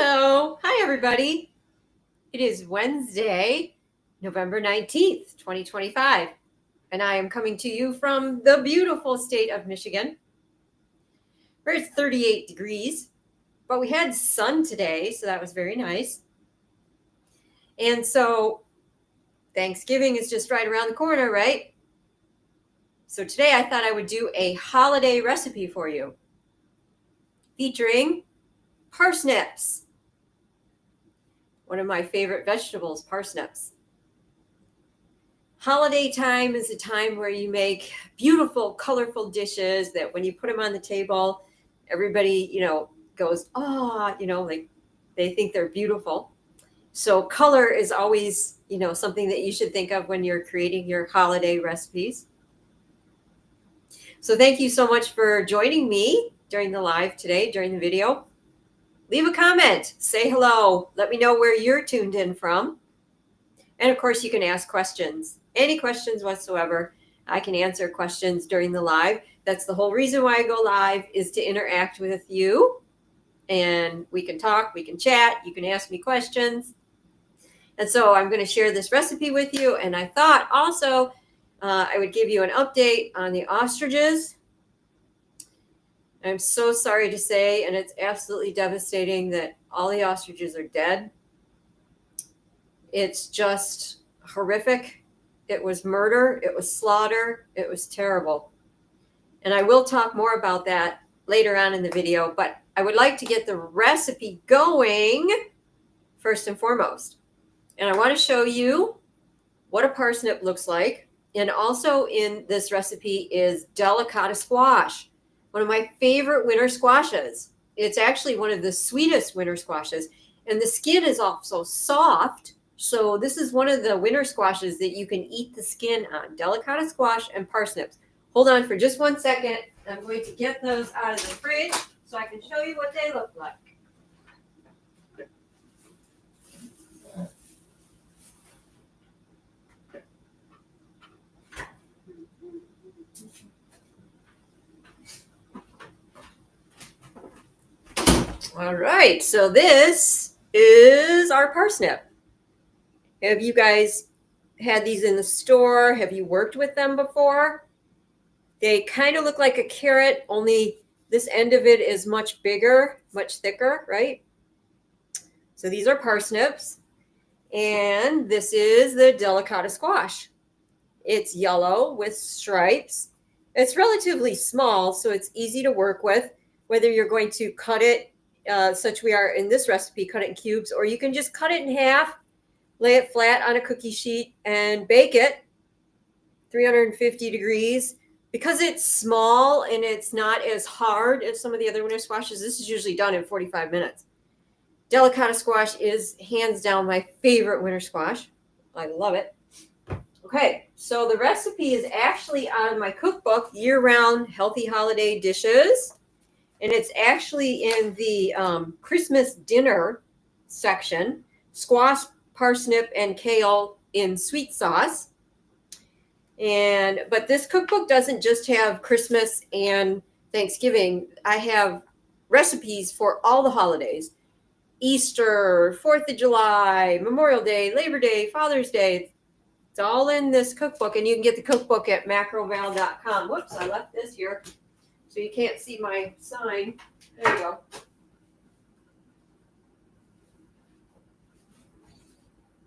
Hello. Hi, everybody. It is Wednesday, November 19th, 2025, and I am coming to you from the beautiful state of Michigan, where it's 38 degrees, but we had sun today, so that was very nice. And so Thanksgiving is just right around the corner, right? So today I thought I would do a holiday recipe for you featuring parsnips. One of my favorite vegetables, parsnips. Holiday time is a time where you make beautiful, colorful dishes that when you put them on the table, everybody, goes, oh, like they think they're beautiful. So color is always, something that you should think of when you're creating your holiday recipes. So thank you so much for joining me during the live today, during the video. Leave a comment, say hello, let me know where you're tuned in from. And of course, you can ask questions, any questions whatsoever. I can answer questions during the live. That's the whole reason why I go live, is to interact with you. And we can talk, we can chat, you can ask me questions. And so I'm going to share this recipe with you. And I thought also I would give you an update on the ostriches. I'm so sorry to say, and it's absolutely devastating, that all the ostriches are dead. It's just horrific. It was murder. It was slaughter. It was terrible. And I will talk more about that later on in the video, but I would like to get the recipe going first and foremost. And I want to show you what a parsnip looks like. And also in this recipe is delicata squash, one of my favorite winter squashes. It's actually one of the sweetest winter squashes. And the skin is also soft. So this is one of the winter squashes that you can eat the skin on. Delicata squash and parsnips. Hold on for just 1 second. I'm going to get those out of the fridge so I can show you what they look like. All right, so this is our parsnip. Have you guys had these in the store? Have you worked with them before? They kind of look like a carrot, only this end of it is much bigger, much thicker, right? So these are parsnips, and this is the delicata squash. It's yellow with stripes. It's relatively small, so it's easy to work with, whether you're going to cut it such we are in this recipe, cut it in cubes, or you can just cut it in half, lay it flat on a cookie sheet and bake it. 350 degrees. Because it's small and it's not as hard as some of the other winter squashes, this is usually done in 45 minutes. Delicata squash is hands down my favorite winter squash. I love it. Okay, so the recipe is actually out of my cookbook, Year-Round Healthy Holiday Dishes. And it's actually in the Christmas dinner section. Squash, parsnip, and kale in sweet sauce. But this cookbook doesn't just have Christmas and Thanksgiving. I have recipes for all the holidays. Easter, 4th of July, Memorial Day, Labor Day, Father's Day. It's all in this cookbook, and you can get the cookbook at macroval.com. Whoops, I left this here, so you can't see my sign. There you go.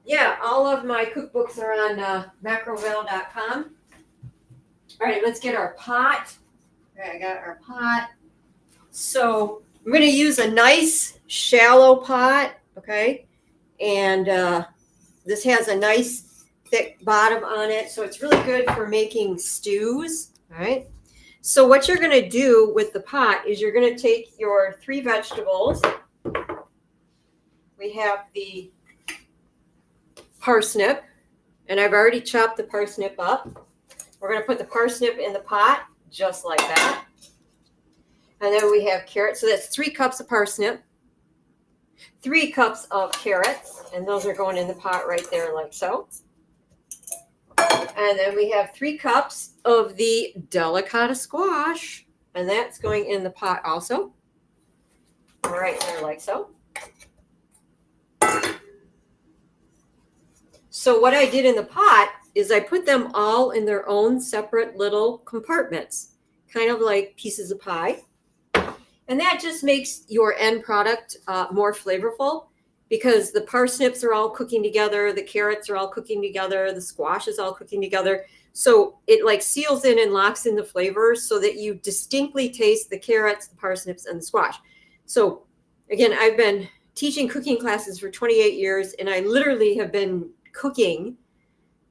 Yeah, all of my cookbooks are on macroval.com. All right, let's get our pot. Okay, I got our pot. So I'm going to use a nice shallow pot, okay? And this has a nice thick bottom on it, so it's really good for making stews, all right? So what you're going to do with the pot is you're going to take your 3 vegetables. We have the parsnip, and I've already chopped the parsnip up. We're going to put the parsnip in the pot, just like that. And then we have carrots. So that's 3 cups of parsnip, 3 cups of carrots, and those are going in the pot right there like so. And then we have 3 cups of the delicata squash, and that's going in the pot also. All right, there like so. So what I did in the pot is I put them all in their own separate little compartments, kind of like pieces of pie. And that just makes your end product more flavorful, because the parsnips are all cooking together, the carrots are all cooking together, the squash is all cooking together. So it like seals in and locks in the flavors so that you distinctly taste the carrots, the parsnips, and the squash. So again, I've been teaching cooking classes for 28 years, and I literally have been cooking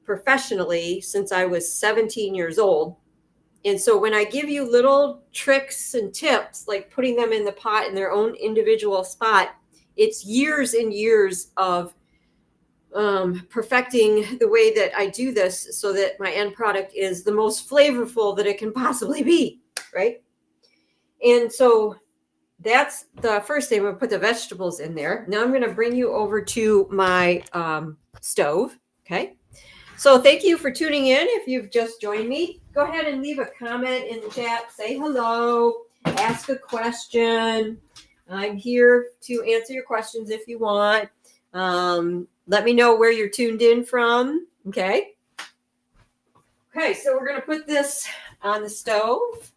professionally since I was 17 years old. And so when I give you little tricks and tips, like putting them in the pot in their own individual spot, it's years and years of perfecting the way that I do this so that my end product is the most flavorful that it can possibly be, right? And so that's the first thing. I'm going to put the vegetables in there. Now I'm going to bring you over to my stove, okay? So thank you for tuning in. If you've just joined me, go ahead and leave a comment in the chat. Say hello. Ask a question. I'm here to answer your questions if you want. Let me know where you're tuned in from. Okay. Okay, so we're going to put this on the stove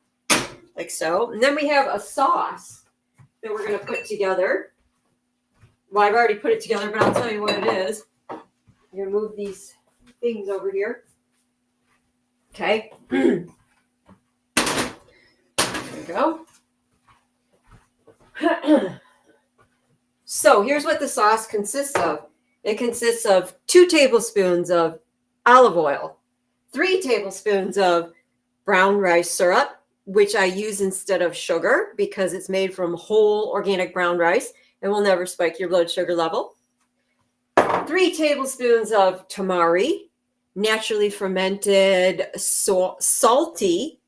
like so. And then we have a sauce that we're going to put together. Well, I've already put it together, but I'll tell you what it is. I'm going to move these things over here. Okay. There we go. So here's what the sauce consists of. It consists of 2 tablespoons of olive oil, 3 tablespoons of brown rice syrup, which I use instead of sugar because it's made from whole organic brown rice and will never spike your blood sugar level. 3 tablespoons of tamari, naturally fermented salty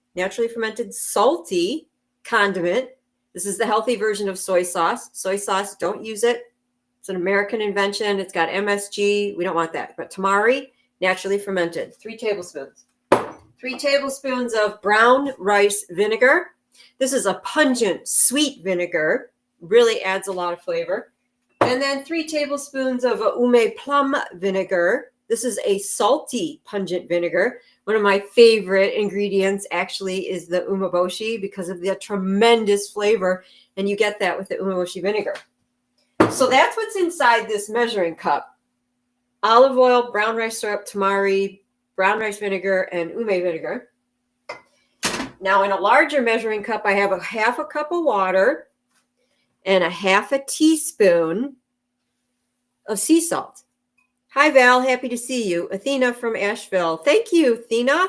condiment. This is the healthy version of soy sauce. Soy sauce, don't use it. It's an American invention. It's got MSG. We don't want that. But tamari, naturally fermented, 3 tablespoons. 3 tablespoons of brown rice vinegar. This is a pungent, sweet vinegar. Really adds a lot of flavor. And then 3 tablespoons of ume plum vinegar. This is a salty, pungent vinegar. One of my favorite ingredients actually is the umeboshi because of the tremendous flavor, and you get that with the umeboshi vinegar. So that's what's inside this measuring cup. Olive oil, brown rice syrup, tamari, brown rice vinegar, and ume vinegar. Now in a larger measuring cup, I have a 1/2 cup of water and a 1/2 teaspoon of sea salt. Hi, Val. Happy to see you. Athena from Asheville. Thank you, Athena.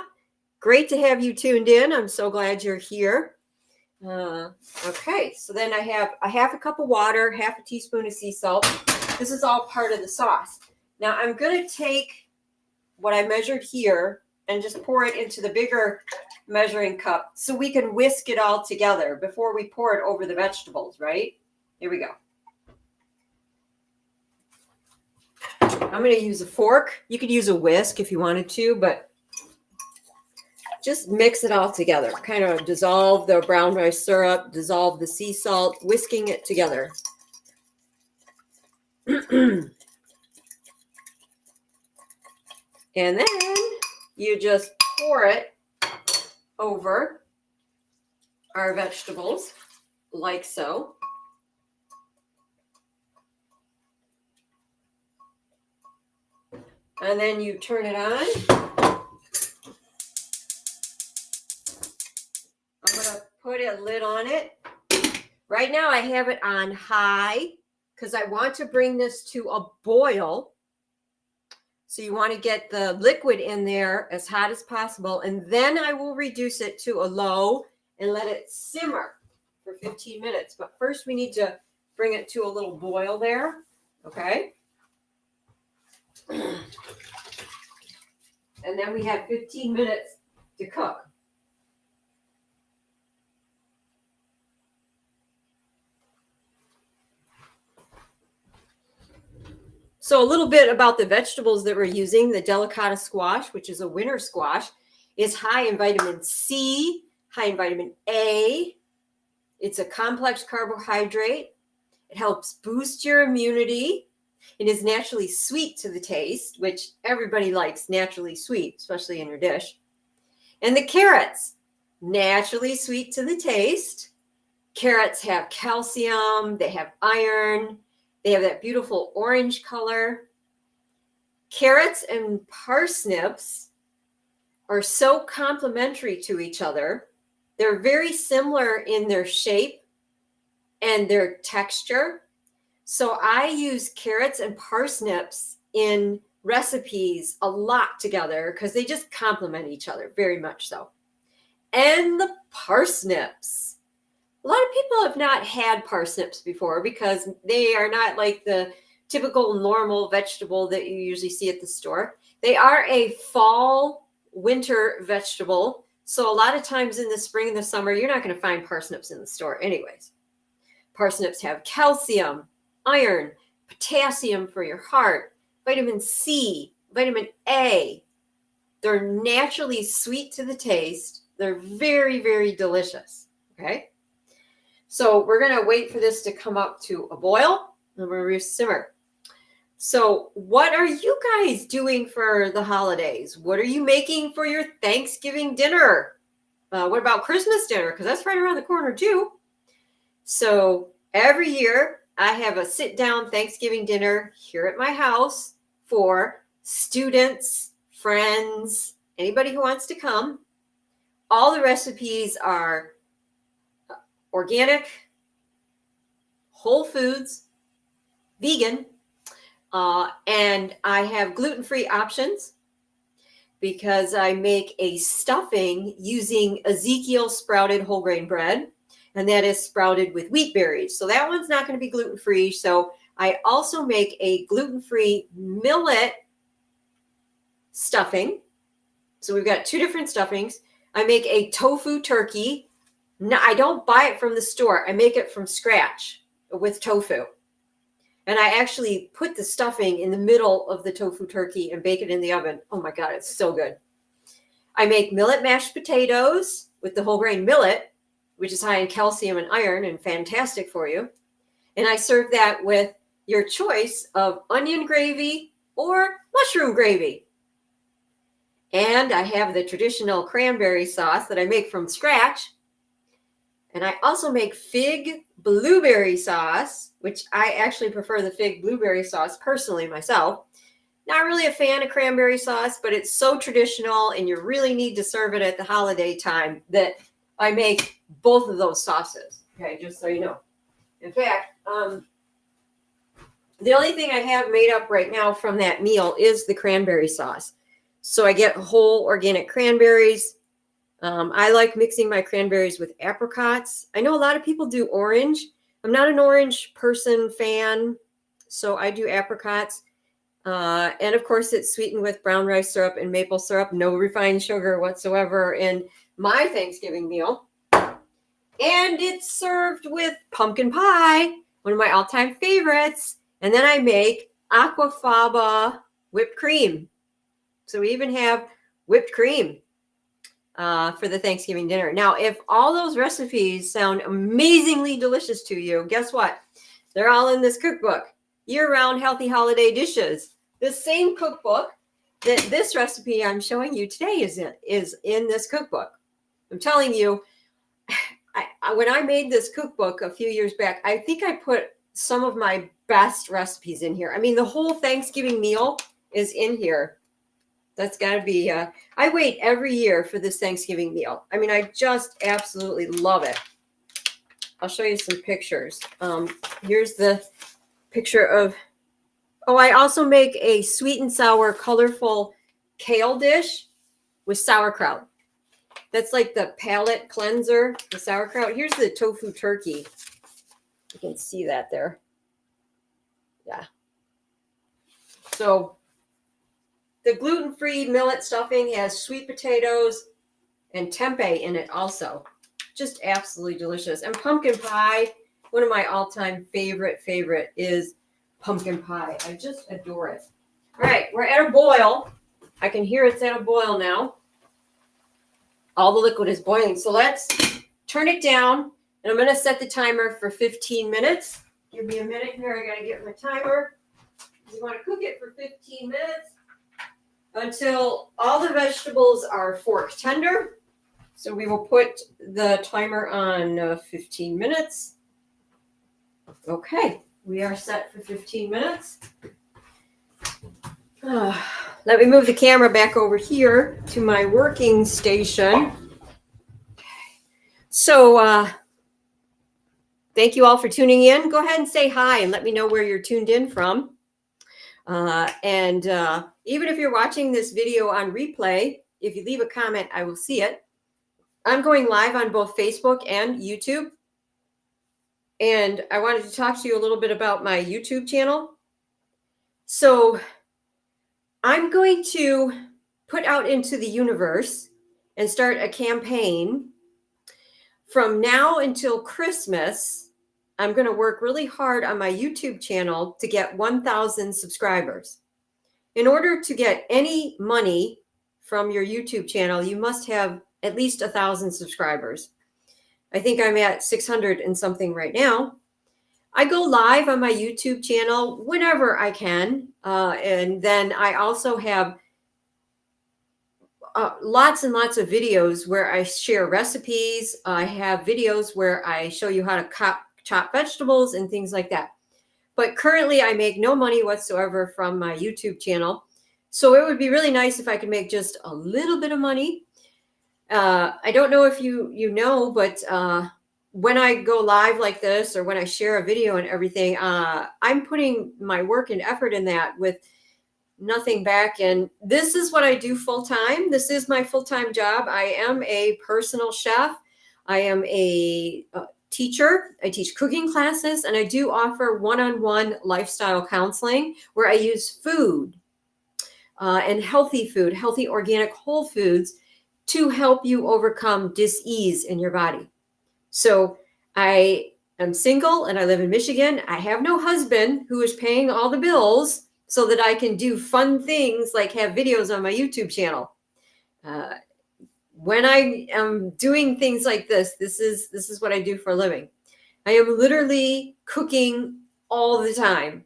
Great to have you tuned in. I'm so glad you're here. Okay, so then I have a half a cup of water, half a teaspoon of sea salt. This is all part of the sauce. Now I'm going to take what I measured here and just pour it into the bigger measuring cup so we can whisk it all together before we pour it over the vegetables, right? Here we go. I'm going to use a fork. You could use a whisk if you wanted to, but just mix it all together. Kind of dissolve the brown rice syrup, dissolve the sea salt, whisking it together. And then you just pour it over our vegetables like so. And then you turn it on. I'm going to put a lid on it. Right now I have it on high because I want to bring this to a boil. So you want to get the liquid in there as hot as possible. And then I will reduce it to a low and let it simmer for 15 minutes. But first we need to bring it to a little boil there. Okay. And then we have 15 minutes to cook. So a little bit about the vegetables that we're using. The delicata squash, which is a winter squash, is high in vitamin C, high in vitamin A. It's a complex carbohydrate. It helps boost your immunity. It is naturally sweet to the taste, which everybody likes naturally sweet, especially in your dish. And the carrots, naturally sweet to the taste. Carrots have calcium, they have iron, they have that beautiful orange color. Carrots and parsnips are so complementary to each other. They're very similar in their shape and their texture. So I use carrots and parsnips in recipes a lot together because they just complement each other very much so. And the parsnips. A lot of people have not had parsnips before because they are not like the typical normal vegetable that you usually see at the store. They are a fall, winter vegetable. So a lot of times in the spring and the summer, you're not going to find parsnips in the store anyways. Parsnips have calcium, iron, potassium for your heart, vitamin C, vitamin A. They're naturally sweet to the taste. They're very, very delicious. Okay. So we're going to wait for this to come up to a boil and we're going to simmer. So what are you guys doing for the holidays? What are you making for your Thanksgiving dinner? What about Christmas dinner? Because that's right around the corner too. So every year I have a sit-down Thanksgiving dinner here at my house for students, friends, anybody who wants to come. All the recipes are organic, whole foods, vegan, and I have gluten-free options because I make a stuffing using Ezekiel sprouted whole grain bread, and that is sprouted with wheat berries. So that one's not going to be gluten-free. So I also make a gluten-free millet stuffing. So we've got two different stuffings. I make a tofu turkey. No, I don't buy it from the store. I make it from scratch with tofu. And I actually put the stuffing in the middle of the tofu turkey and bake it in the oven. Oh my God, it's so good. I make millet mashed potatoes with the whole grain millet, which is high in calcium and iron and fantastic for you. And I serve that with your choice of onion gravy or mushroom gravy. And I have the traditional cranberry sauce that I make from scratch. And I also make fig blueberry sauce, which I actually prefer the fig blueberry sauce personally myself. Not really a fan of cranberry sauce, but it's so traditional and you really need to serve it at the holiday time that I make both of those sauces. Okay, just so you know. In fact, The only thing I have made up right now from that meal is the cranberry sauce. So I get whole organic cranberries. I like mixing my cranberries with apricots. I know a lot of people do orange. I'm not an orange fan, so I do apricots. And of course, it's sweetened with brown rice syrup and maple syrup, no refined sugar whatsoever in my Thanksgiving meal. And it's served with pumpkin pie, one of my all-time favorites. And then I make aquafaba whipped cream. So we even have whipped cream for the Thanksgiving dinner. Now, if all those recipes sound amazingly delicious to you, guess what? They're all in this cookbook, Year-Round Healthy Holiday Dishes. The same cookbook that this recipe I'm showing you today is in this cookbook. I'm telling you, when I made this cookbook a few years back, I think I put some of my best recipes in here. I mean, the whole Thanksgiving meal is in here. That's got to be, I wait every year for this Thanksgiving meal. I mean, I just absolutely love it. I'll show you some pictures. Here's the picture of, I also make a sweet and sour, colorful kale dish with sauerkraut. That's like the palate cleanser, the sauerkraut. Here's the tofu turkey. You can see that there. Yeah. So the gluten-free millet stuffing has sweet potatoes and tempeh in it also. Just absolutely delicious. And pumpkin pie, one of my all-time favorite is pumpkin pie. I just adore it. All right, we're at a boil. I can hear it's at a boil now. All the liquid is boiling. So let's turn it down. And I'm going to set the timer for 15 minutes. Give me a minute here. I got to get my timer. You want to cook it for 15 minutes until all the vegetables are fork tender. So we will put the timer on 15 minutes. Okay, we are set for 15 minutes. Let me move the camera back over here to my working station. So thank you all for tuning in. Go ahead and say hi and let me know where you're tuned in from. And even if you're watching this video on replay, if you leave a comment, I will see it. I'm going live on both Facebook and YouTube. And I wanted to talk to you a little bit about my YouTube channel. So I'm going to put out into the universe and start a campaign. From now until Christmas, I'm going to work really hard on my YouTube channel to get 1,000 subscribers. In order to get any money from your YouTube channel, you must have at least 1,000 subscribers. I think I'm at 600 and something right now. I go live on my YouTube channel whenever I can. And then I also have lots and lots of videos where I share recipes. I have videos where I show you how to chop vegetables and things like that. But currently I make no money whatsoever from my YouTube channel. So it would be really nice if I could make just a little bit of money. I don't know if you know, but when I go live like this or when I share a video and everything, I'm putting my work and effort in that with nothing back. And this is what I do full time. This is my full-time job. I am a personal chef. I am a teacher. I teach cooking classes, and I do offer one-on-one lifestyle counseling where I use food and healthy food, healthy organic whole foods to help you overcome dis-ease in your body. So I am single and I live in Michigan. I have no husband who is paying all the bills so that I can do fun things like have videos on my YouTube channel. When I am doing things like this is what I do for a living. I am literally cooking all the time.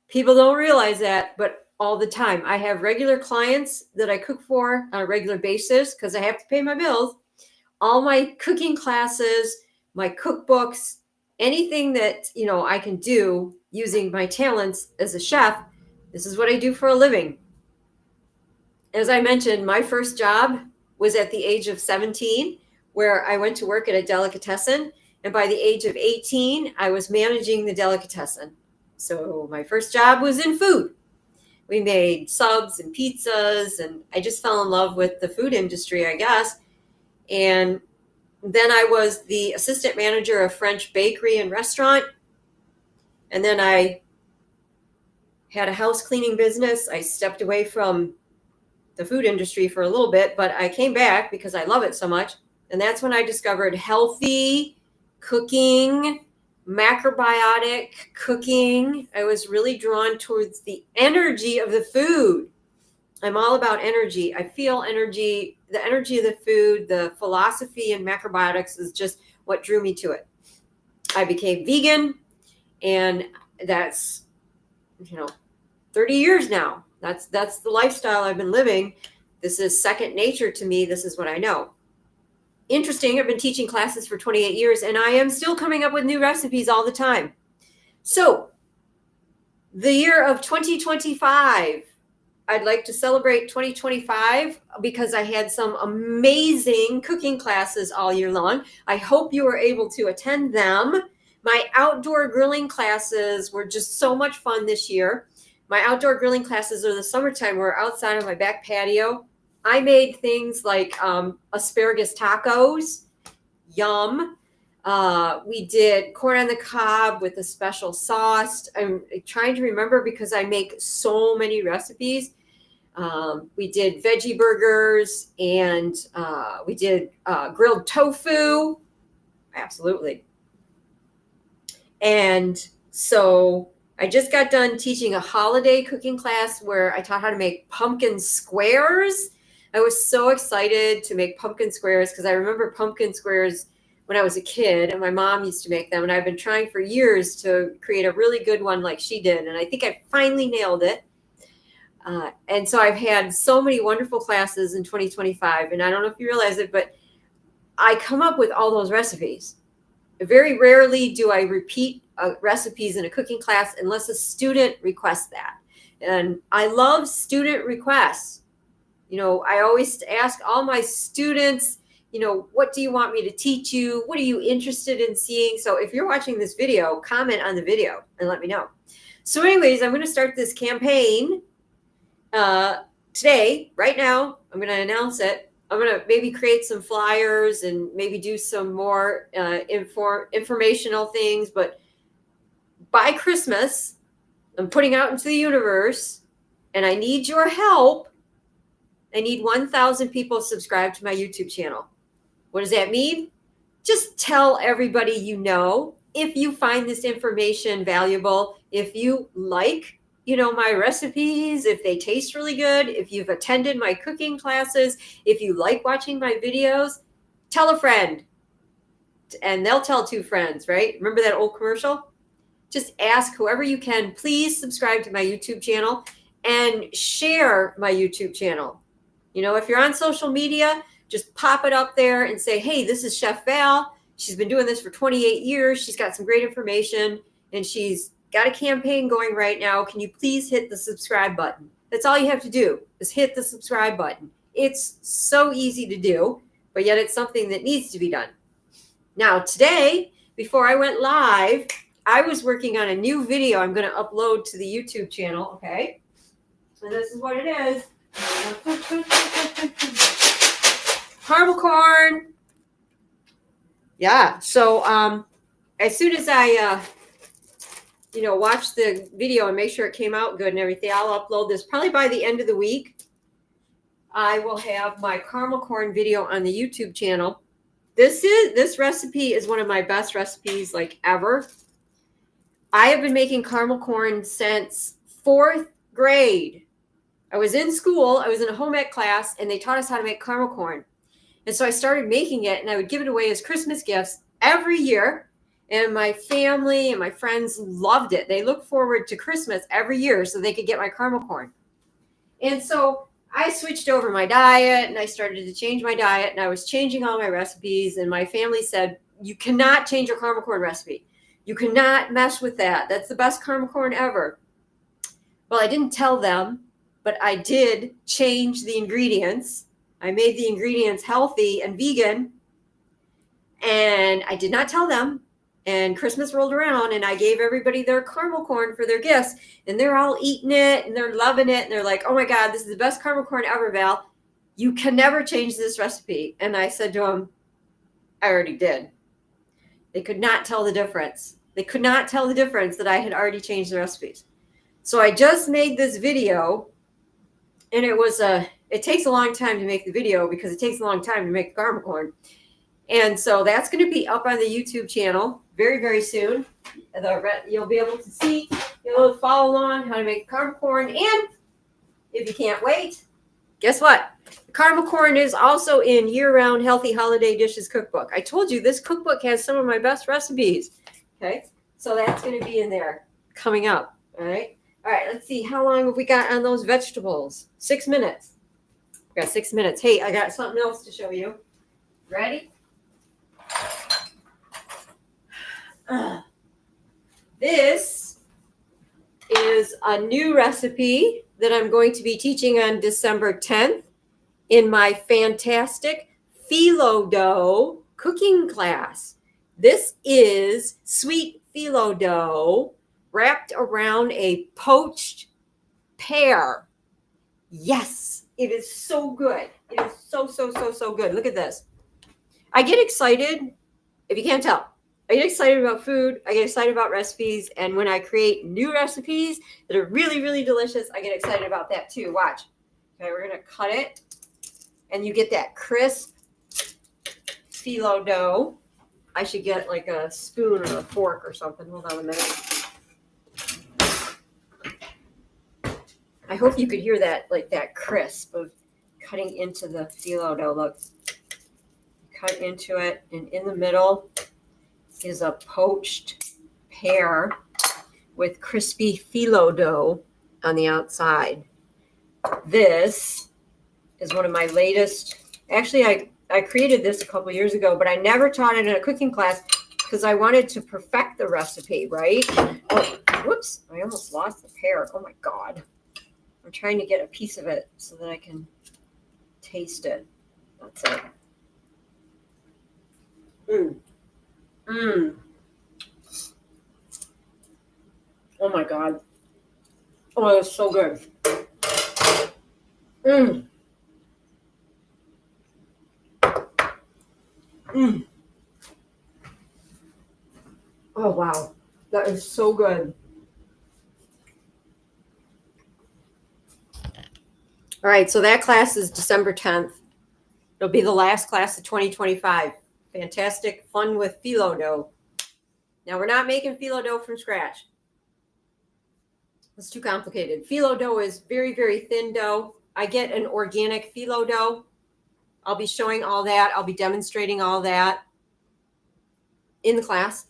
People don't realize that, but all the time. I have regular clients that I cook for on a regular basis because I have to pay my bills. All my cooking classes, my cookbooks, anything that, I can do using my talents as a chef, this is what I do for a living. As I mentioned, my first job was at the age of 17, where I went to work at a delicatessen. And by the age of 18, I was managing the delicatessen. So my first job was in food. We made subs and pizzas, and I just fell in love with the food industry, I guess. And then I was the assistant manager of French bakery and restaurant. And then I had a house cleaning business. I stepped away from the food industry for a little bit, but I came back because I love it so much. And that's when I discovered healthy cooking, macrobiotic cooking. I was really drawn towards the energy of the food. I'm all about energy. I feel energy, the energy of the food, the philosophy in macrobiotics is just what drew me to it. I became vegan, and that's, 30 years now. That's the lifestyle I've been living. This is second nature to me. This is what I know. Interesting, I've been teaching classes for 28 years, and I am still coming up with new recipes all the time. So, the year of 2025, I'd like to celebrate 2025 because I had some amazing cooking classes all year long. I hope you were able to attend them. My outdoor grilling classes were just so much fun this year. My outdoor grilling classes are the summertime. We're outside on my back patio. I made things like asparagus tacos. Yum. We did corn on the cob with a special sauce. I'm trying to remember because I make so many recipes. We did veggie burgers, and we did grilled tofu. Absolutely. And so I just got done teaching a holiday cooking class where I taught how to make pumpkin squares. I was so excited to make pumpkin squares because I remember pumpkin squares when I was a kid, and my mom used to make them, and I've been trying for years to create a really good one like she did, and I think I finally nailed it. And so I've had so many wonderful classes in 2025, and I don't know if you realize it, but I come up with all those recipes. Very rarely do I repeat recipes in a cooking class unless a student requests that. And I love student requests. I always ask all my students, what do you want me to teach you? What are you interested in seeing? So if you're watching this video, comment on the video and let me know. So anyways, I'm going to start this campaign today, right now. I'm going to announce it. I'm going to maybe create some flyers and maybe do some more informational things. But by Christmas, I'm putting out into the universe, and I need your help. I need 1,000 people subscribed to my YouTube channel. What does that mean? Just tell everybody you know. If you find this information valuable, if you like my recipes, if they taste really good, if you've attended my cooking classes, if you like watching my videos, tell a friend, and they'll tell two friends, right? Remember that old commercial? Just ask whoever you can, please subscribe to my YouTube channel and share my YouTube channel. If you're on social media, just pop it up there and say, hey, this is Chef Val. She's been doing this for 28 years. She's got some great information, and she's got a campaign going right now. Can you please hit the subscribe button? That's all you have to do is hit the subscribe button. It's so easy to do, but yet it's something that needs to be done. Now, today, before I went live, I was working on a new video I'm going to upload to the YouTube channel, okay? So this is what it is. Caramel corn. Yeah, so as soon as I watch the video and make sure it came out good and everything, I'll upload this probably by the end of the week. I will have my caramel corn video on the YouTube channel. This recipe is one of my best recipes ever. I have been making caramel corn since 4th grade. I was in school, I was in a home ec class, and they taught us how to make caramel corn. And so I started making it, and I would give it away as Christmas gifts every year. And my family and my friends loved it. They looked forward to Christmas every year so they could get my caramel corn. And so I switched over my diet, and I started to change my diet, and I was changing all my recipes. And my family said, you cannot change your caramel corn recipe. You cannot mess with that. That's the best caramel corn ever. Well, I didn't tell them, but I did change the ingredients. I made the ingredients healthy and vegan. And I did not tell them. And Christmas rolled around and I gave everybody their caramel corn for their gifts. And they're all eating it and they're loving it. And they're like, oh my God, this is the best caramel corn ever, Val. You can never change this recipe. And I said to them, I already did. They could not tell the difference. They could not tell the difference that I had already changed the recipes. So I just made this video, and it takes a long time to make the video because it takes a long time to make the caramel corn. And so that's going to be up on the YouTube channel very, very soon. You'll be able to see, you'll follow along how to make caramel corn. And if you can't wait, guess what? The caramel corn is also in year-round healthy holiday dishes cookbook. I told you this cookbook has some of my best recipes. Okay, so that's going to be in there coming up. All right. All right, let's see. How long have we got on those vegetables? 6 minutes. We got 6 minutes. Hey, I got something else to show you. Ready? This is a new recipe that I'm going to be teaching on December 10th in my fantastic phyllo dough cooking class. This is sweet phyllo dough wrapped around a poached pear. Yes, it is so good. It is so, so, so, so good. Look at this. I get excited, if you can't tell, I get excited about food. I get excited about recipes. And when I create new recipes that are really, really delicious, I get excited about that too. Watch. Okay, we're going to cut it. And you get that crisp phyllo dough. I should get like a spoon or a fork or something. Hold on a minute. I hope you could hear that, like that crisp of cutting into the phyllo dough. Look. Cut into it. And in the middle is a poached pear with crispy phyllo dough on the outside. This is one of my latest. Actually, I created this a couple years ago, but I never taught it in a cooking class because I wanted to perfect the recipe, right? Oh, whoops, I almost lost the pear. Oh my God. I'm trying to get a piece of it so that I can taste it. That's it. Oh my God. Oh, it's so good. Oh, wow. That is so good. All right, so that class is December 10th. It'll be the last class of 2025. Fantastic fun with phyllo dough. Now, we're not making phyllo dough from scratch. It's too complicated. Phyllo dough is very, very thin dough. I get an organic phyllo dough. I'll be showing all that. I'll be demonstrating all that in the class.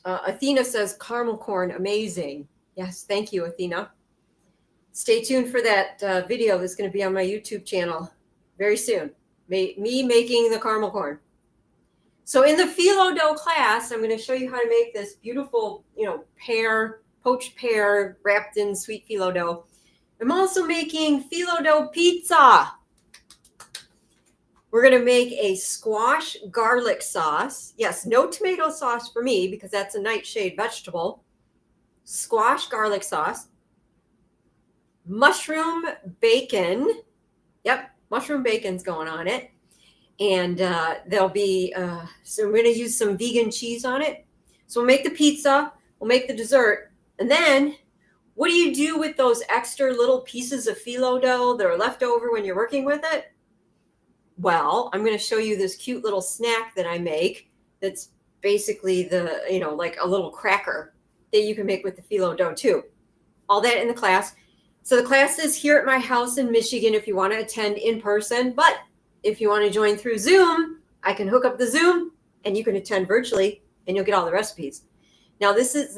Athena says caramel corn, amazing. Yes, thank you, Athena. Stay tuned for that video that's going to be on my YouTube channel very soon. Me making the caramel corn. So in the phyllo dough class, I'm going to show you how to make this beautiful, poached pear wrapped in sweet phyllo dough. I'm also making phyllo dough pizza. We're going to make a squash garlic sauce. Yes, no tomato sauce for me because that's a nightshade vegetable. Squash garlic sauce. Mushroom bacon. Yep, mushroom bacon's going on it. And there'll be, so we're going to use some vegan cheese on it. So we'll make the pizza, we'll make the dessert. And then what do you do with those extra little pieces of phyllo dough that are left over when you're working with it? Well, I'm going to show you this cute little snack that I make that's basically like a little cracker that you can make with the phyllo dough too. All that in the class. So the class is here at my house in Michigan if you want to attend in person. But if you want to join through Zoom, I can hook up the Zoom and you can attend virtually and you'll get all the recipes. Now, this is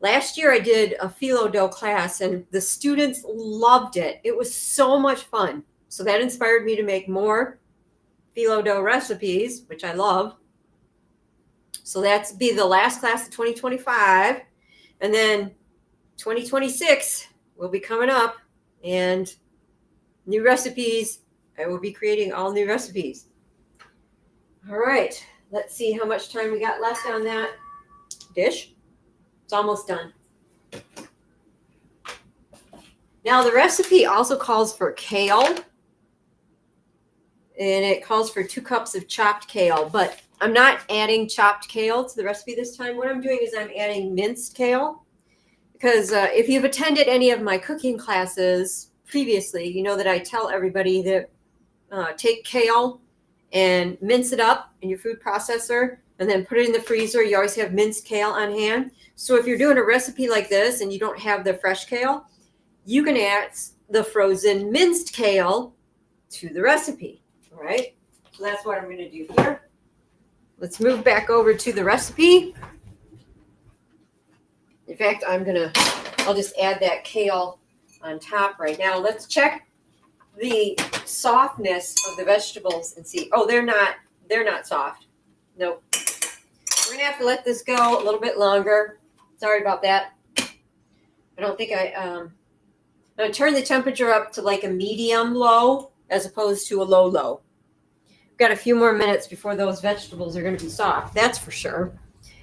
last year I did a phyllo dough class and the students loved it. It was so much fun. So that inspired me to make more phyllo dough recipes, which I love. So that's be the last class of 2025. And then 2026 will be coming up and new recipes. I will be creating all new recipes. All right, Let's see how much time we got left on that dish. It's almost done. Now the recipe also calls for kale, and it calls for 2 cups of chopped kale, but I'm not adding chopped kale to the recipe this time. What I'm doing is I'm adding minced kale, because if you've attended any of my cooking classes previously, you know that I tell everybody that take kale and mince it up in your food processor and then put it in the freezer. You always have minced kale on hand. So if you're doing a recipe like this and you don't have the fresh kale, you can add the frozen minced kale to the recipe. All right, so that's what I'm going to do here. Let's move back over to the recipe. In fact, I'll just add that kale on top right now. Let's check the softness of the vegetables and see. Oh, they're not soft. Nope. We're gonna have to let this go a little bit longer. Sorry about that. I don't think I'm gonna turn the temperature up to like a medium low as opposed to a low low. We've got a few more minutes before those vegetables are going to be soft, that's for sure.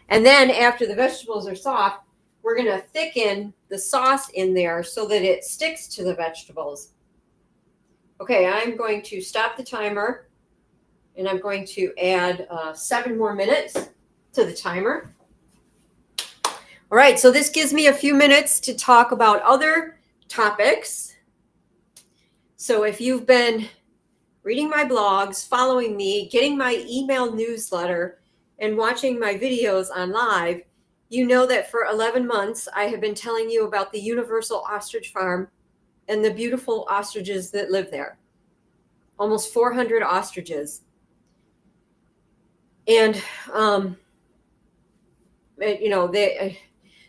And then after the vegetables are soft, we're going to thicken the sauce in there so that it sticks to the vegetables. Okay, I'm going to stop the timer, and I'm going to add 7 more minutes to the timer. All right, so this gives me a few minutes to talk about other topics. So if you've been reading my blogs, following me, getting my email newsletter, and watching my videos on live, you know that for 11 months I have been telling you about the Universal Ostrich Farm and the beautiful ostriches that live there. Almost 400 ostriches. And,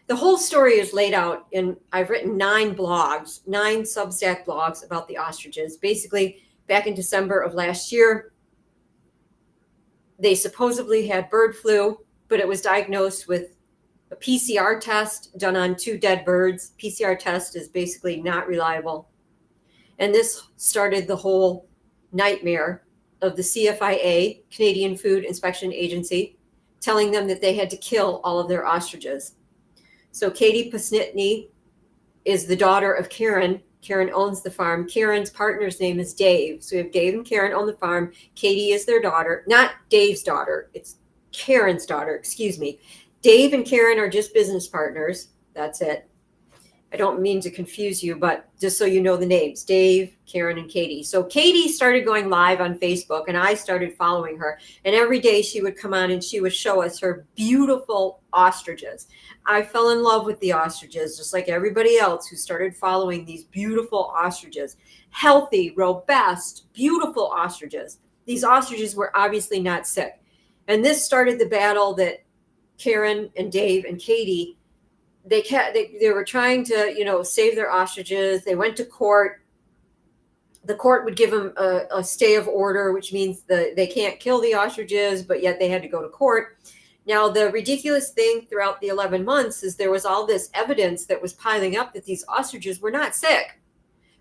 the whole story is laid out in, I've written 9 blogs, 9 Substack blogs about the ostriches. Basically, back in December of last year, they supposedly had bird flu, but it was diagnosed with a PCR test done on 2 dead birds. PCR test is basically not reliable. And this started the whole nightmare of the CFIA, Canadian Food Inspection Agency, telling them that they had to kill all of their ostriches. So Katie Pasnitny is the daughter of Karen. Karen owns the farm. Karen's partner's name is Dave. So we have Dave and Karen own the farm. Katie is their daughter, not Dave's daughter. It's Karen's daughter, excuse me. Dave and Karen are just business partners. That's it. I don't mean to confuse you, but just so you know the names, Dave, Karen, and Katie. So Katie started going live on Facebook, and I started following her. And every day she would come on and she would show us her beautiful ostriches. I fell in love with the ostriches, just like everybody else who started following these beautiful ostriches. Healthy, robust, beautiful ostriches. These ostriches were obviously not sick. And this started the battle that Karen and Dave and Katie, they were trying to, save their ostriches. They went to court. The court would give them a stay of order, which means they can't kill the ostriches, but yet they had to go to court. Now, the ridiculous thing throughout the 11 months is there was all this evidence that was piling up that these ostriches were not sick.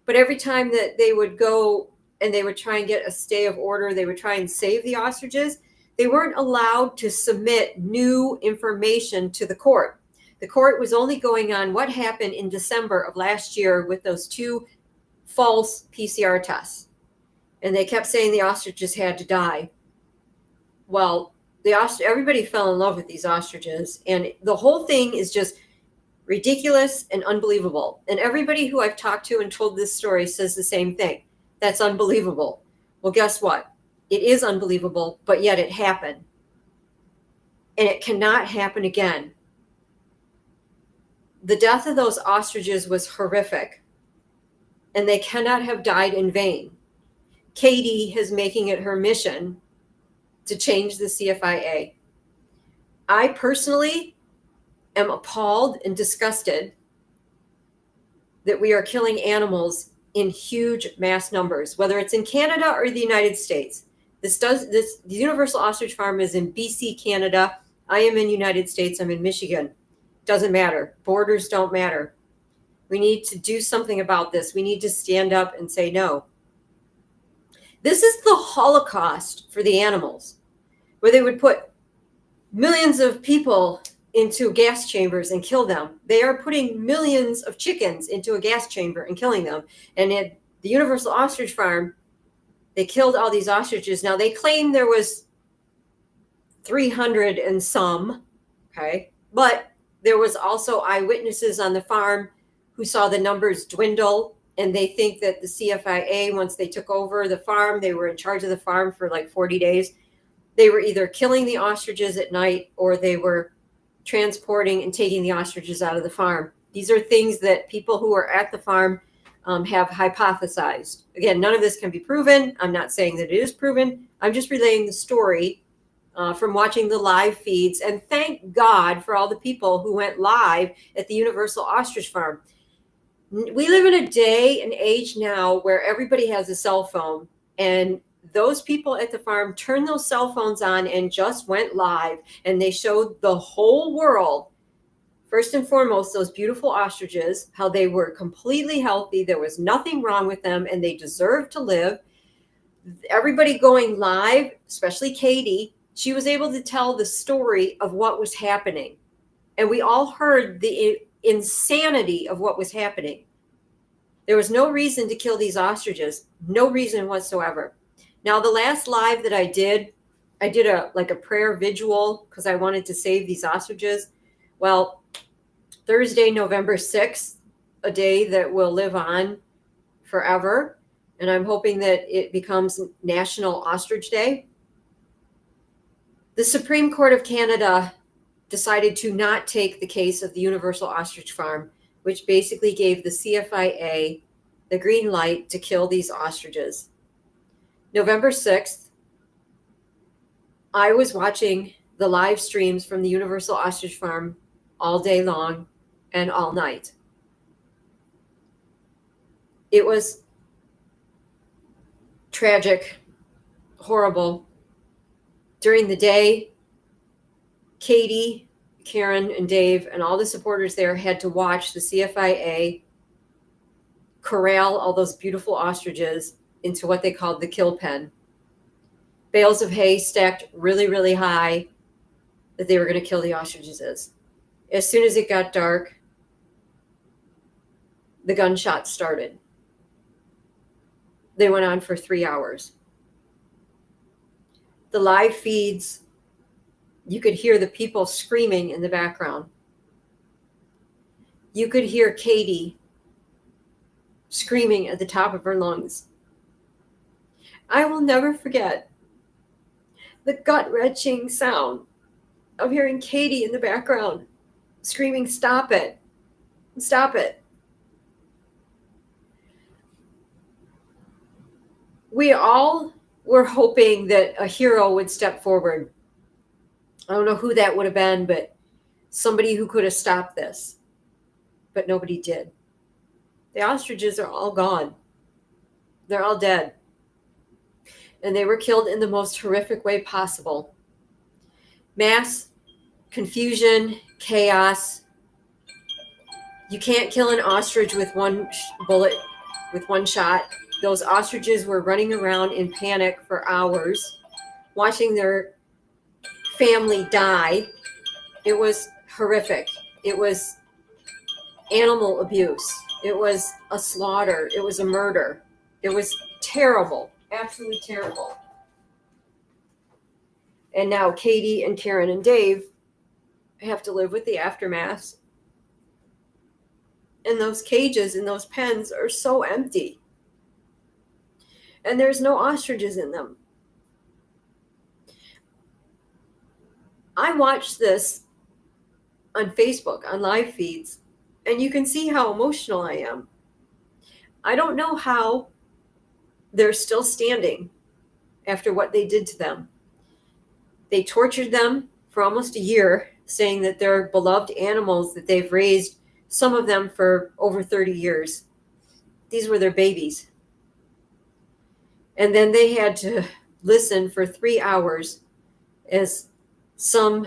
But every time that they would go and they would try and get a stay of order, they would try and save the ostriches, they weren't allowed to submit new information to the court. The court was only going on what happened in December of last year with those 2 false PCR tests. And they kept saying the ostriches had to die. Well, everybody fell in love with these ostriches. And the whole thing is just ridiculous and unbelievable. And everybody who I've talked to and told this story says the same thing. That's unbelievable. Well, guess what? It is unbelievable, but yet it happened. And it cannot happen again. The death of those ostriches was horrific, and they cannot have died in vain. Katie is making it her mission to change the CFIA. I personally am appalled and disgusted that we are killing animals in huge mass numbers, whether it's in Canada or the United States. The Universal Ostrich Farm is in BC, Canada. I am in the United States. I'm in Michigan. Doesn't matter. Borders don't matter. We need to do something about this. We need to stand up and say no. This is the Holocaust for the animals, where they would put millions of people into gas chambers and kill them. They are putting millions of chickens into a gas chamber and killing them. And at the Universal Ostrich Farm, they killed all these ostriches. Now, they claim there was 300 and some, okay? But there was also eyewitnesses on the farm who saw the numbers dwindle, and they think that the CFIA, once they took over the farm, they were in charge of the farm for like 40 days. They were either killing the ostriches at night or they were transporting and taking the ostriches out of the farm. These are things that people who are at the farm have hypothesized. Again, none of this can be proven. I'm not saying that it is proven. I'm just relaying the story from watching the live feeds. And thank God for all the people who went live at the Universal Ostrich Farm. We live in a day and age now where everybody has a cell phone, and those people at the farm turned those cell phones on and just went live, and they showed the whole world, first and foremost, those beautiful ostriches, how they were completely healthy. There was nothing wrong with them, and they deserved to live. Everybody going live, especially Katie, she was able to tell the story of what was happening. And we all heard the insanity of what was happening. There was no reason to kill these ostriches, no reason whatsoever. Now, the last live that I did a prayer vigil because I wanted to save these ostriches. Well, Thursday, November 6th, a day that will live on forever. And I'm hoping that it becomes National Ostrich Day. The Supreme Court of Canada decided to not take the case of the Universal Ostrich Farm, which basically gave the CFIA the green light to kill these ostriches. November 6th, I was watching the live streams from the Universal Ostrich Farm all day long and all night. It was tragic, horrible. During the day, Katie, Karen, and Dave, and all the supporters there had to watch the CFIA corral all those beautiful ostriches into what they called the kill pen. Bales of hay stacked really, really high that they were going to kill the ostriches. As soon as it got dark, the gunshots started. They went on for 3 hours. The live feeds, you could hear the people screaming in the background. You could hear Katie screaming at the top of her lungs. I will never forget the gut-wrenching sound of hearing Katie in the background screaming, "Stop it, stop it." We all were hoping that a hero would step forward. I don't know who that would have been, but somebody who could have stopped this. But nobody did. The ostriches are all gone. They're all dead. And they were killed in the most horrific way possible. Mass confusion, chaos. You can't kill an ostrich with one bullet, with one shot. Those ostriches were running around in panic for hours, watching their family die. It was horrific. It was animal abuse. It was a slaughter. It was a murder. It was terrible, absolutely terrible. And now Katie and Karen and Dave have to live with the aftermath. And those cages and those pens are so empty. And there's no ostriches in them. I watched this on Facebook, on live feeds, and you can see how emotional I am. I don't know how they're still standing after what they did to them. They tortured them for almost a year, saying that they're beloved animals that they've raised, some of them for over 30 years. These were their babies. And then they had to listen for 3 hours as some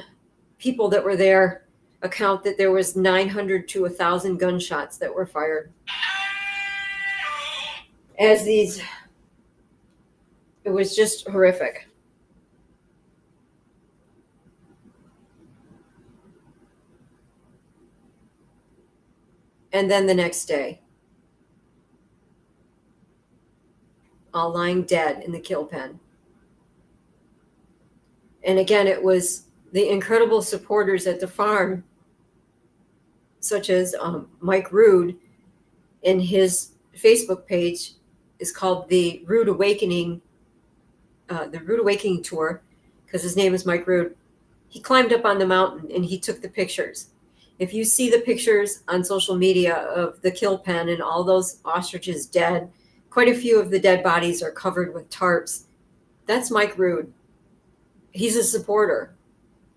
people that were there account that there was 900 to 1,000 gunshots that were fired. It was just horrific. And then the next day, all lying dead in the kill pen. And again, it was the incredible supporters at the farm, such as Mike Rood, in his Facebook page is called the Rood Awakening Tour, because his name is Mike Rood. He climbed up on the mountain and he took the pictures. If you see the pictures on social media of the kill pen and all those ostriches dead, quite a few of the dead bodies are covered with tarps. That's Mike Rood. He's a supporter.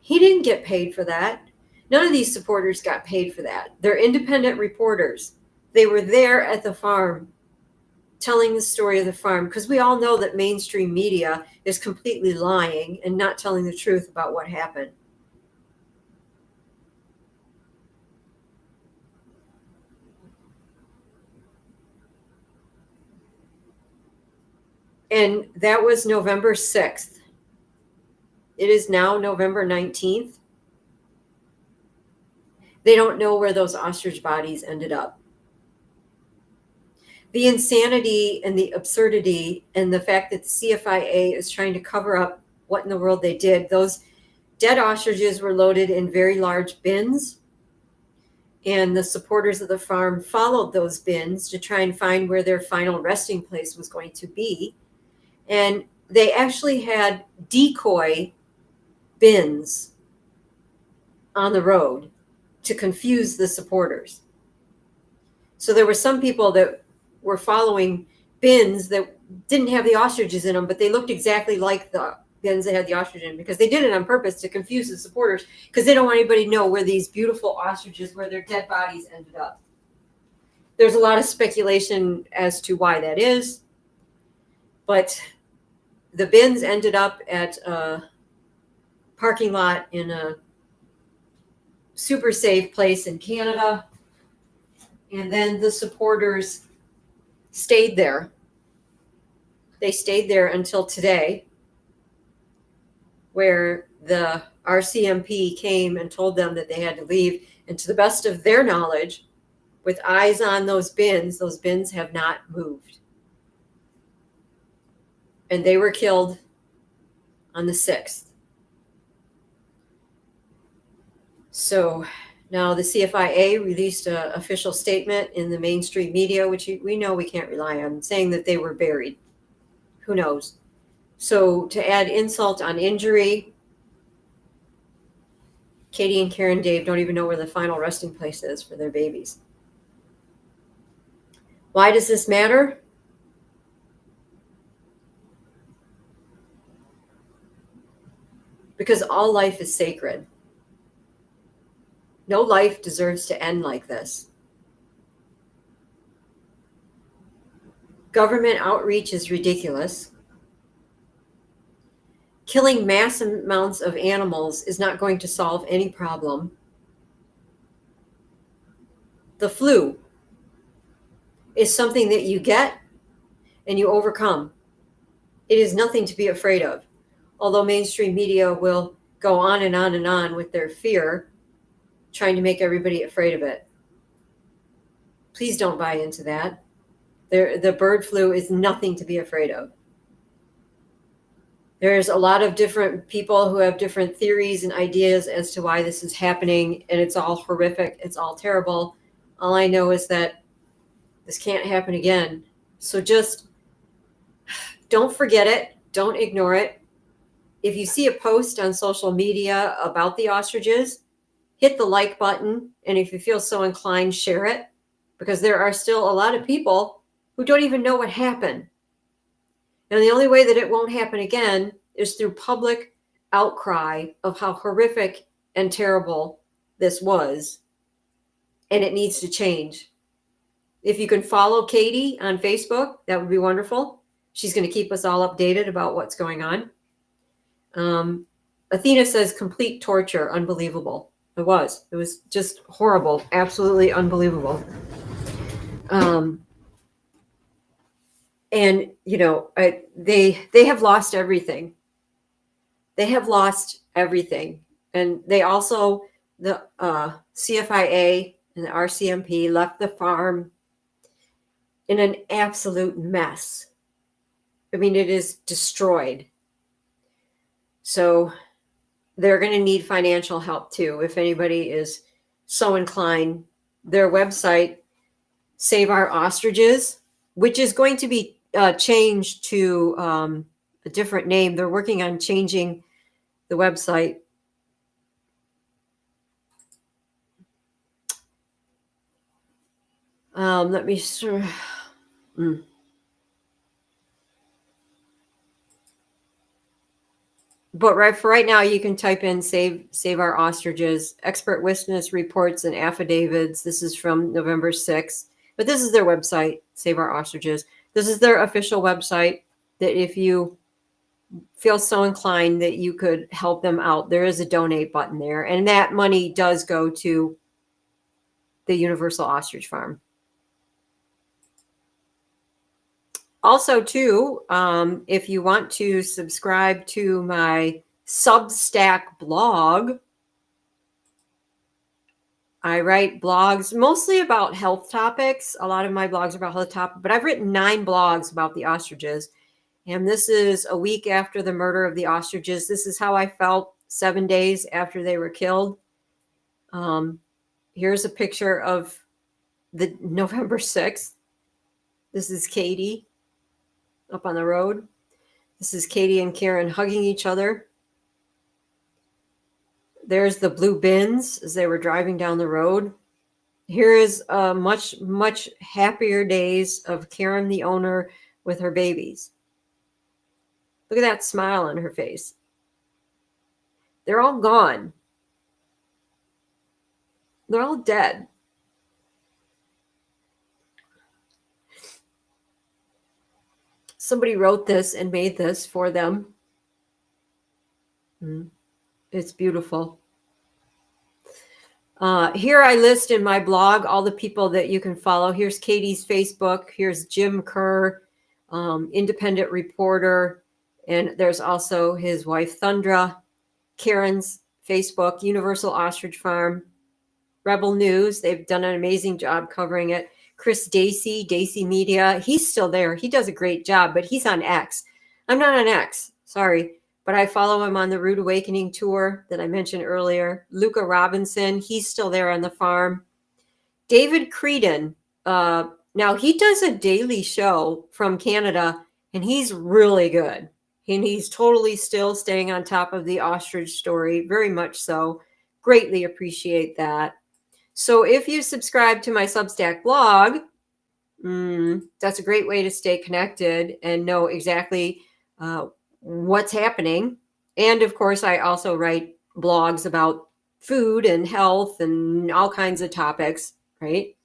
He didn't get paid for that. None of these supporters got paid for that. They're independent reporters. They were there at the farm telling the story of the farm, because we all know that mainstream media is completely lying and not telling the truth about what happened. And that was November 6th. It is now November 19th. They don't know where those ostrich bodies ended up. The insanity and the absurdity and the fact that the CFIA is trying to cover up what in the world they did. Those dead ostriches were loaded in very large bins, and the supporters of the farm followed those bins to try and find where their final resting place was going to be. And they actually had decoy bins on the road to confuse the supporters. So there were some people that were following bins that didn't have the ostriches in them, but they looked exactly like the bins that had the ostrich in, because they did it on purpose to confuse the supporters, because they don't want anybody to know where these beautiful ostriches, where their dead bodies ended up. There's a lot of speculation as to why that is, but the bins ended up at a parking lot in a super safe place in Canada. And then the supporters stayed there. They stayed there until today, where the RCMP came and told them that they had to leave. And to the best of their knowledge, with eyes on those bins have not moved. And they were killed on the 6th. So now the CFIA released an official statement in the mainstream media, which we know we can't rely on, saying that they were buried. Who knows? So to add insult on injury, Katie and Karen Dave don't even know where the final resting place is for their babies. Why does this matter? Because all life is sacred. No life deserves to end like this. Government outreach is ridiculous. Killing mass amounts of animals is not going to solve any problem. The flu is something that you get and you overcome. It is nothing to be afraid of. Although mainstream media will go on and on and on with their fear, trying to make everybody afraid of it. Please don't buy into that. The bird flu is nothing to be afraid of. There's a lot of different people who have different theories and ideas as to why this is happening, and it's all horrific. It's all terrible. All I know is that this can't happen again. So just don't forget it. Don't ignore it. If you see a post on social media about the ostriches, hit the like button. And if you feel so inclined, share it, because there are still a lot of people who don't even know what happened. And the only way that it won't happen again is through public outcry of how horrific and terrible this was. And it needs to change. If you can follow Katie on Facebook, that would be wonderful. She's going to keep us all updated about what's going on. Athena says complete torture, unbelievable. It was just horrible, absolutely unbelievable. And they have lost everything. They have lost everything. And they also, the CFIA and the RCMP left the farm in an absolute mess. I mean, it is destroyed. So they're going to need financial help too, if anybody is so inclined. Their website, Save Our Ostriches, which is going to be changed to a different name. They're working on changing the website. Let me sort of. But for right now, you can type in Save Our Ostriches, expert witness reports and affidavits. This is from November 6th. But this is their website, Save Our Ostriches. This is their official website that if you feel so inclined that you could help them out, there is a donate button there. And that money does go to the Universal Ostrich Farm. Also, too, if you want to subscribe to my Substack blog, I write blogs mostly about health topics. A lot of my blogs are about health topics, but I've written 9 blogs about the ostriches. And this is a week after the murder of the ostriches. This is how I felt 7 days after they were killed. Here's a picture of the November 6th. This is Katie up on the road. This is Katie and Karen hugging each other. There's the blue bins as they were driving down the road. Here is much, much happier days of Karen, the owner, with her babies. Look at that smile on her face. They're all gone. They're all dead. Somebody wrote this and made this for them. It's beautiful. Here I list in my blog all the people that you can follow. Here's Katie's Facebook. Here's Jim Kerr, independent reporter. And there's also his wife, Thundra. Karen's Facebook, Universal Ostrich Farm. Rebel News. They've done an amazing job covering it. Chris Dacey Media. He's still there. He does a great job, but he's on X. I'm not on X. Sorry. But I follow him on the Rude Awakening tour that I mentioned earlier. Luca Robinson, he's still there on the farm. David Creedon, now he does a daily show from Canada, and he's really good. And he's totally still staying on top of the ostrich story, very much so. Greatly appreciate that. So if you subscribe to my Substack blog, that's a great way to stay connected and know exactly what's happening. And of course, I also write blogs about food and health and all kinds of topics, right?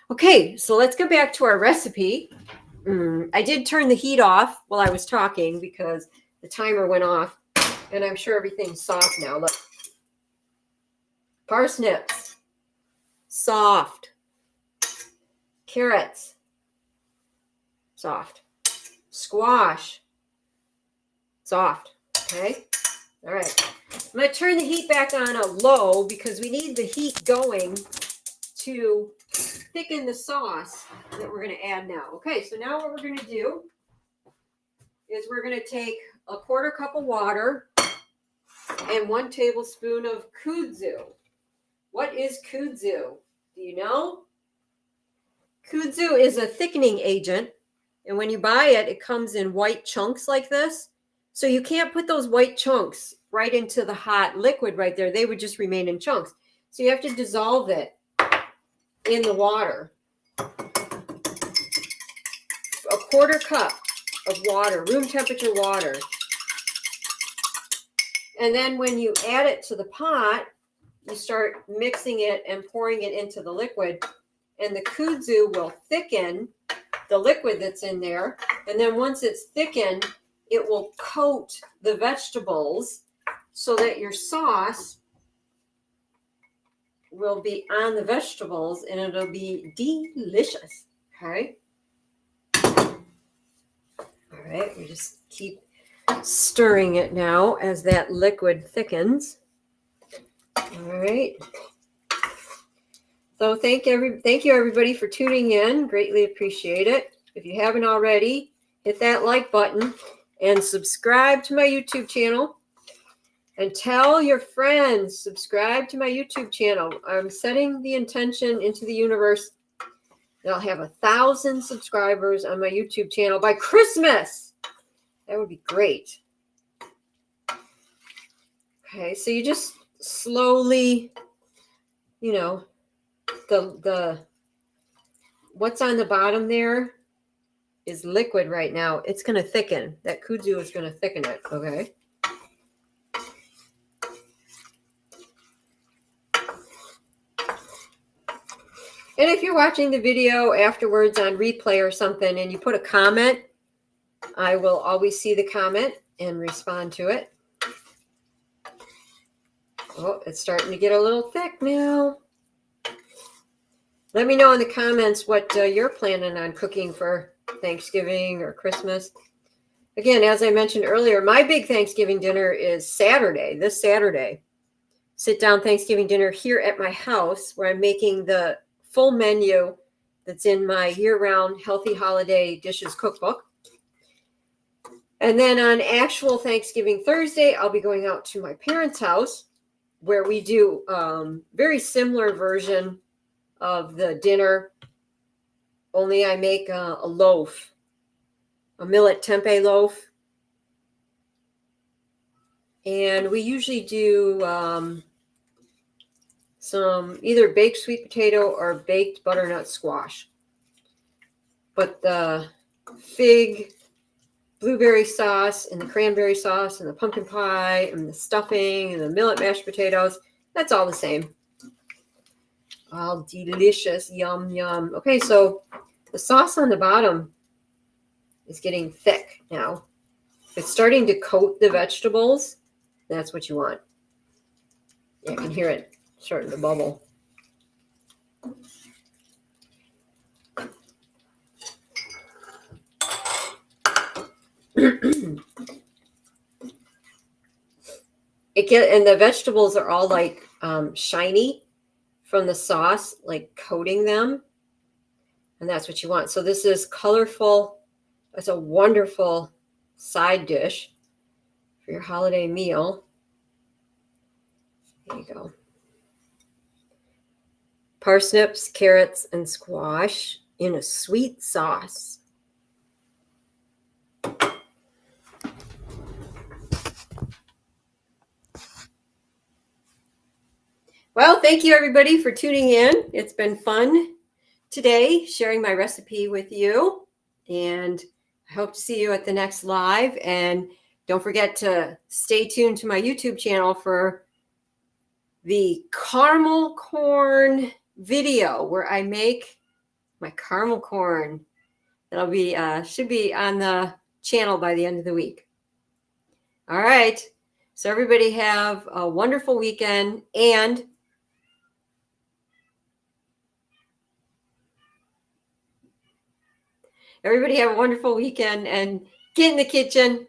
Okay, so let's go back to our recipe. I did turn the heat off while I was talking because the timer went off, and I'm sure everything's soft now. Look. Parsnips, soft. Carrots, soft. Squash, soft. Okay. All right. I'm going to turn the heat back on a low because we need the heat going to thicken the sauce that we're going to add now. Okay. So now what we're going to do is we're going to take a 1/4 cup of water and 1 tablespoon of kudzu. What is kudzu? Do you know? Kudzu is a thickening agent. And when you buy it, it comes in white chunks like this. So you can't put those white chunks right into the hot liquid right there. They would just remain in chunks. So you have to dissolve it in the water. A 1/4 cup of water, room temperature water. And then when you add it to the pot, you start mixing it and pouring it into the liquid. And the kudzu will thicken the liquid that's in there. And then once it's thickened, it will coat the vegetables so that your sauce will be on the vegetables and it'll be delicious. Okay. All right. We just keep stirring it now as that liquid thickens. All right. So thank you everybody for tuning in. Greatly appreciate it. If you haven't already, hit that like button and subscribe to my YouTube channel. And tell your friends, subscribe to my YouTube channel. I'm setting the intention into the universe that I'll have 1,000 subscribers on my YouTube channel by Christmas. That would be great. Okay, so you just slowly, the what's on the bottom there is liquid right now. It's going to thicken. That kudzu is going to thicken it, okay? And if you're watching the video afterwards on replay or something and you put a comment, I will always see the comment and respond to it. Oh, it's starting to get a little thick now. Let me know in the comments what you're planning on cooking for Thanksgiving or Christmas. Again, as I mentioned earlier, my big Thanksgiving dinner is Saturday, this Saturday. Sit down Thanksgiving dinner here at my house where I'm making the full menu that's in my year-round Healthy Holiday Dishes cookbook. And then on actual Thanksgiving Thursday, I'll be going out to my parents' house where we do very similar version of the dinner, only I make a loaf, a millet tempeh loaf. And we usually do some either baked sweet potato or baked butternut squash. But the fig, blueberry sauce and the cranberry sauce and the pumpkin pie and the stuffing and the millet mashed potatoes, that's all the same. All delicious. Yum, yum. Okay, so the sauce on the bottom is getting thick now. It's starting to coat the vegetables. That's what you want. Yeah, I can hear it starting to bubble. And the vegetables are all like shiny from the sauce, like coating them. And that's what you want. So this is colorful. It's a wonderful side dish for your holiday meal. There you go. Parsnips, carrots, and squash in a sweet sauce. Well, thank you everybody for tuning in. It's been fun today sharing my recipe with you. And I hope to see you at the next live. And don't forget to stay tuned to my YouTube channel for the caramel corn video where I make my caramel corn. That'll be should be on the channel by the end of the week. All right. So everybody have a wonderful weekend and get in the kitchen.